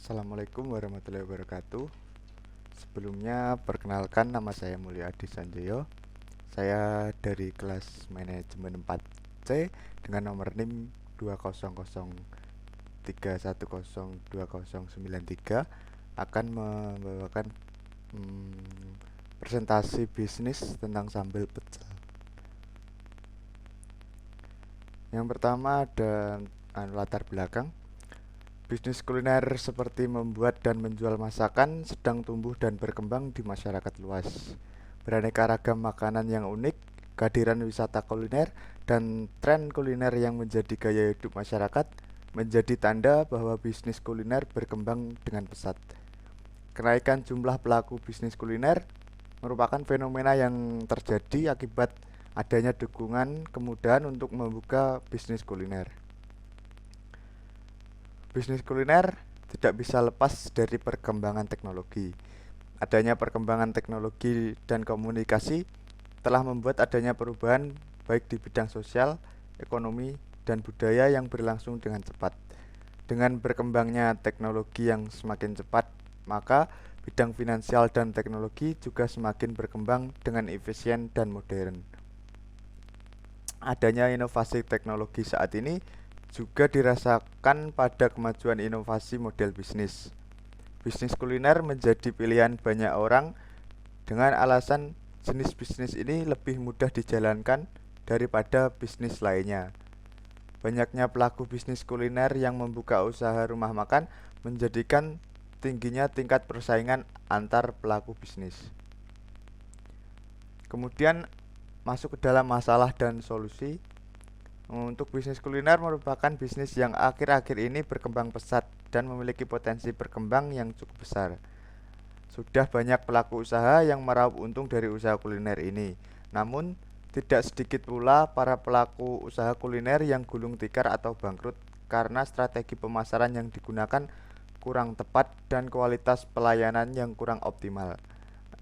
Assalamualaikum warahmatullahi wabarakatuh. Sebelumnya perkenalkan, nama saya Mulya Adi Sanjoyo. Saya dari kelas manajemen 4C dengan nomor NIM 200310209 akan membawakan presentasi bisnis tentang sambal pecel. Yang pertama ada latar belakang. Bisnis kuliner seperti membuat dan menjual masakan sedang tumbuh dan berkembang di masyarakat luas. Beraneka ragam makanan yang unik, kehadiran wisata kuliner, dan tren kuliner yang menjadi gaya hidup masyarakat menjadi tanda bahwa bisnis kuliner berkembang dengan pesat. Kenaikan jumlah pelaku bisnis kuliner merupakan fenomena yang terjadi akibat adanya dukungan kemudahan untuk membuka bisnis kuliner. Bisnis kuliner tidak bisa lepas dari perkembangan teknologi. Adanya perkembangan teknologi dan komunikasi telah membuat adanya perubahan baik di bidang sosial, ekonomi, dan budaya yang berlangsung dengan cepat. Dengan berkembangnya teknologi yang semakin cepat, maka bidang finansial dan teknologi juga semakin berkembang dengan efisien dan modern. Adanya inovasi teknologi saat ini juga dirasakan pada kemajuan inovasi model bisnis. Bisnis kuliner menjadi pilihan banyak orang dengan alasan jenis bisnis ini lebih mudah dijalankan daripada bisnis lainnya. Banyaknya pelaku bisnis kuliner yang membuka usaha rumah makan menjadikan tingginya tingkat persaingan antar pelaku bisnis. Kemudian masuk ke dalam masalah dan solusi. Untuk bisnis kuliner merupakan bisnis yang akhir-akhir ini berkembang pesat dan memiliki potensi berkembang yang cukup besar. Sudah banyak pelaku usaha yang meraup untung dari usaha kuliner ini. Namun, tidak sedikit pula para pelaku usaha kuliner yang gulung tikar atau bangkrut karena strategi pemasaran yang digunakan kurang tepat dan kualitas pelayanan yang kurang optimal.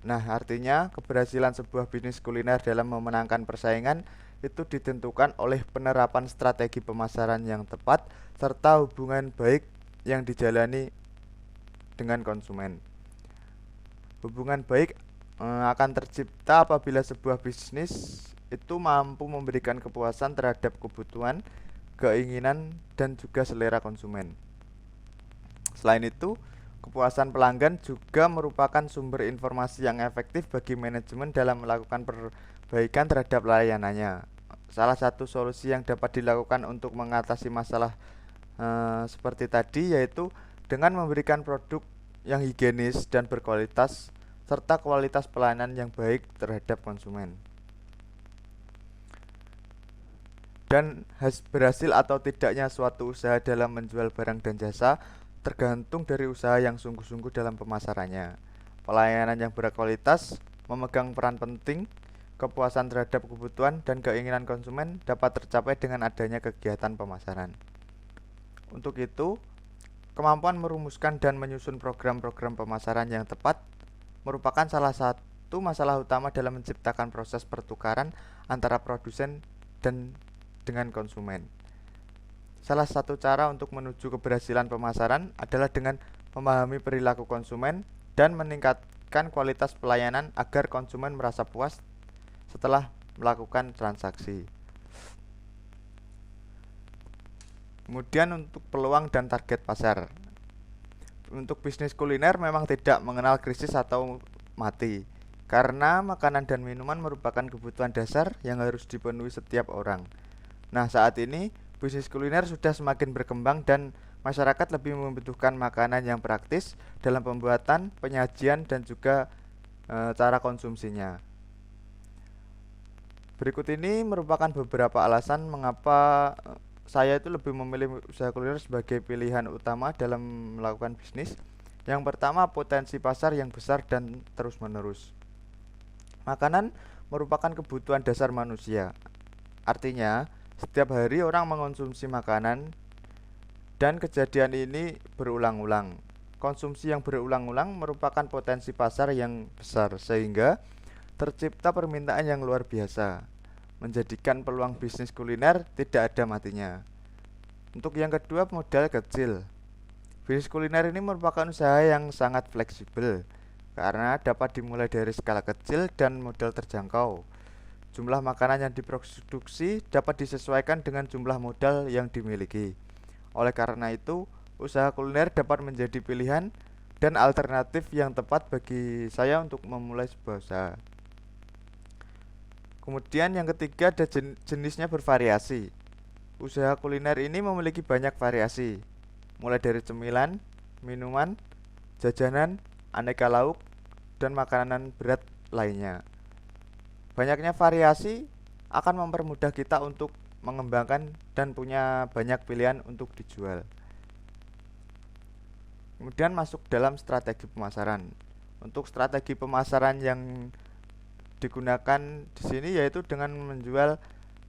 Nah, artinya keberhasilan sebuah bisnis kuliner dalam memenangkan persaingan itu ditentukan oleh penerapan strategi pemasaran yang tepat serta hubungan baik yang dijalani dengan konsumen. Hubungan baik akan tercipta apabila sebuah bisnis itu mampu memberikan kepuasan terhadap kebutuhan, keinginan, dan juga selera konsumen. Selain itu, kepuasan pelanggan juga merupakan sumber informasi yang efektif bagi manajemen dalam melakukan perbaikan terhadap layanannya. Salah satu solusi yang dapat dilakukan untuk mengatasi masalah seperti tadi yaitu dengan memberikan produk yang higienis dan berkualitas serta kualitas pelayanan yang baik terhadap konsumen. Dan berhasil atau tidaknya suatu usaha dalam menjual barang dan jasa tergantung dari usaha yang sungguh-sungguh dalam pemasarannya. Pelayanan yang berkualitas memegang peran penting. Kepuasan terhadap kebutuhan dan keinginan konsumen dapat tercapai dengan adanya kegiatan pemasaran. Untuk itu, kemampuan merumuskan dan menyusun program-program pemasaran yang tepat merupakan salah satu masalah utama dalam menciptakan proses pertukaran antara produsen dan dengan konsumen. Salah satu cara untuk menuju keberhasilan pemasaran adalah dengan memahami perilaku konsumen dan meningkatkan kualitas pelayanan agar konsumen merasa puas setelah melakukan transaksi. Kemudian untuk peluang dan target pasar. Untuk bisnis kuliner memang tidak mengenal krisis atau mati, karena makanan dan minuman merupakan kebutuhan dasar yang harus dipenuhi setiap orang. Nah, saat ini bisnis kuliner sudah semakin berkembang dan masyarakat lebih membutuhkan makanan yang praktis dalam pembuatan, penyajian, dan juga cara konsumsinya. Berikut ini merupakan beberapa alasan mengapa saya itu lebih memilih usaha kuliner sebagai pilihan utama dalam melakukan bisnis. Yang pertama, potensi pasar yang besar dan terus-menerus. Makanan merupakan kebutuhan dasar manusia. Artinya, setiap hari orang mengonsumsi makanan dan kejadian ini berulang-ulang. Konsumsi yang berulang-ulang merupakan potensi pasar yang besar sehingga tercipta permintaan yang luar biasa, menjadikan peluang bisnis kuliner tidak ada matinya. Untuk yang kedua, modal kecil. Bisnis kuliner ini merupakan usaha yang sangat fleksibel karena dapat dimulai dari skala kecil dan modal terjangkau. Jumlah makanan yang diproduksi dapat disesuaikan dengan jumlah modal yang dimiliki. Oleh karena itu, usaha kuliner dapat menjadi pilihan dan alternatif yang tepat bagi saya untuk memulai sebuah usaha. Kemudian yang ketiga ada jenisnya bervariasi. Usaha kuliner ini memiliki banyak variasi, mulai dari cemilan, minuman, jajanan, aneka lauk, dan makanan berat lainnya. Banyaknya variasi akan mempermudah kita untuk mengembangkan dan punya banyak pilihan untuk dijual. Kemudian masuk dalam strategi pemasaran. Untuk strategi pemasaran yang digunakan di sini yaitu dengan menjual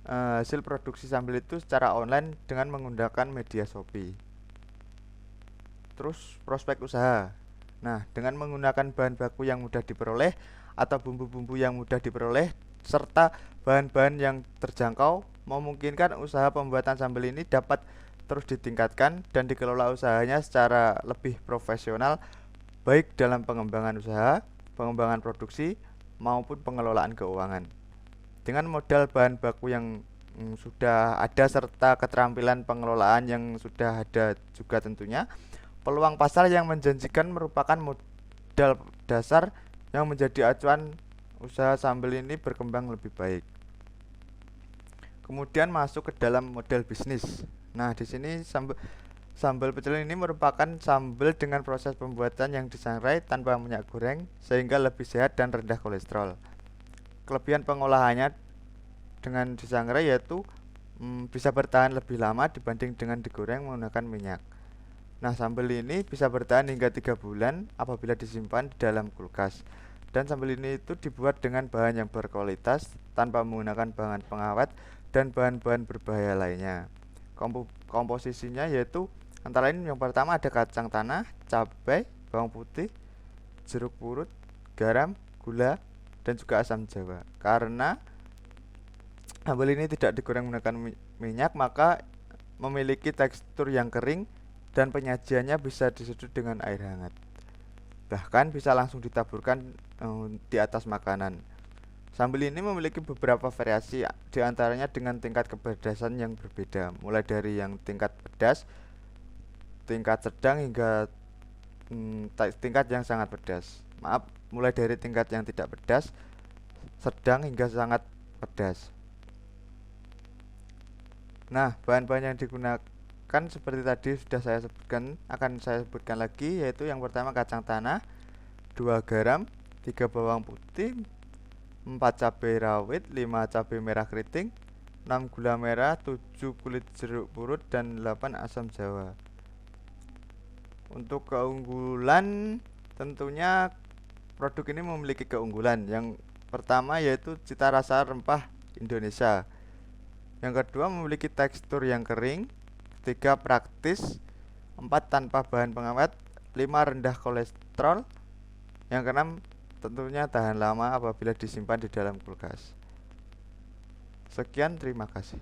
hasil produksi sambal itu secara online dengan menggunakan media Shopee. Terus prospek usaha. Nah, dengan menggunakan bahan baku yang mudah diperoleh atau bumbu-bumbu yang mudah diperoleh serta bahan-bahan yang terjangkau memungkinkan usaha pembuatan sambal ini dapat terus ditingkatkan dan dikelola usahanya secara lebih profesional baik dalam pengembangan usaha, pengembangan produksi maupun pengelolaan keuangan. Dengan modal bahan baku yang sudah ada serta keterampilan pengelolaan yang sudah ada juga tentunya, peluang pasar yang menjanjikan merupakan modal dasar yang menjadi acuan usaha sambal ini berkembang lebih baik. Kemudian masuk ke dalam model bisnis. Nah, di sini sambal pecel ini merupakan sambal dengan proses pembuatan yang disangrai tanpa minyak goreng sehingga lebih sehat dan rendah kolesterol. Kelebihan pengolahannya dengan disangrai yaitu bisa bertahan lebih lama dibanding dengan digoreng menggunakan minyak. Nah, sambal ini bisa bertahan hingga 3 bulan apabila disimpan di dalam kulkas. Dan sambal ini itu dibuat dengan bahan yang berkualitas tanpa menggunakan bahan pengawet dan bahan-bahan berbahaya lainnya. Komposisinya yaitu antara lain yang pertama ada kacang tanah, cabai, bawang putih, jeruk purut, garam, gula, dan juga asam jawa. Karena sambal ini tidak digoreng menggunakan minyak, maka memiliki tekstur yang kering dan penyajiannya bisa diseduh dengan air hangat. Bahkan bisa langsung ditaburkan di atas makanan. Sambal ini memiliki beberapa variasi, diantaranya dengan tingkat kepedasan yang berbeda, mulai dari yang tingkat pedas, tingkat sedang hingga tingkat yang sangat pedas. Mulai dari tingkat yang tidak pedas, sedang hingga sangat pedas. Nah, bahan-bahan yang digunakan seperti tadi sudah saya sebutkan, akan saya sebutkan lagi, yaitu yang pertama kacang tanah, 2 garam, 3 bawang putih, 4 cabai rawit, 5 cabai merah keriting, 6 gula merah, 7 kulit jeruk purut, dan 8 asam jawa. Untuk keunggulan, tentunya produk ini memiliki keunggulan. Yang pertama yaitu cita rasa rempah Indonesia. Yang kedua memiliki tekstur yang kering. Ketiga praktis. 4 tanpa bahan pengawet. 5 rendah kolesterol. Yang keenam tentunya tahan lama apabila disimpan di dalam kulkas. Sekian, terima kasih.